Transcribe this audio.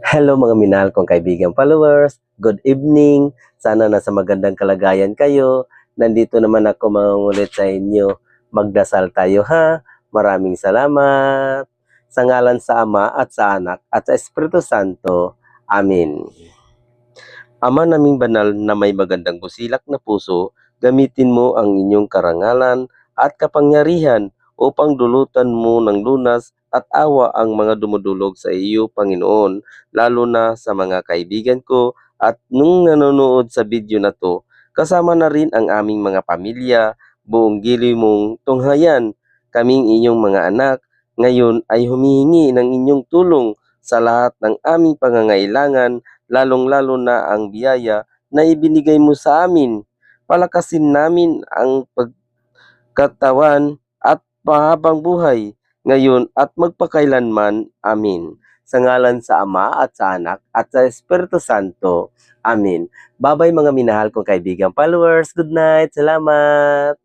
Hello mga minahal kong kaibigan followers, good evening. Sana nasa magandang kalagayan kayo. Nandito naman ako mangungulit sa inyo. Magdasal tayo ha. Maraming salamat. Sa ngalan sa Ama at sa Anak at sa Espiritu Santo. Amen. Ama naming banal na may magandang busilak na puso, gamitin mo ang inyong karangalan at kapangyarihan upang dulutan mo ng lunas at awa ang mga dumudulog sa iyo, Panginoon, lalo na sa mga kaibigan ko at nung nanonood sa video na to, kasama na rin ang aming mga pamilya, buong gili mong tunghayan, kaming inyong mga anak, ngayon ay humihingi ng inyong tulong sa lahat ng aming pangangailangan lalong-lalo na ang biyaya na ibinigay mo sa amin. Palakasin namin ang pagkatawan at pahabang buhay ngayon at magpakailanman. Amin. Sa ngalan sa Ama at sa Anak at sa Espiritu Santo. Amin. Babay mga minahal kong kaibigan followers. Good night. Salamat.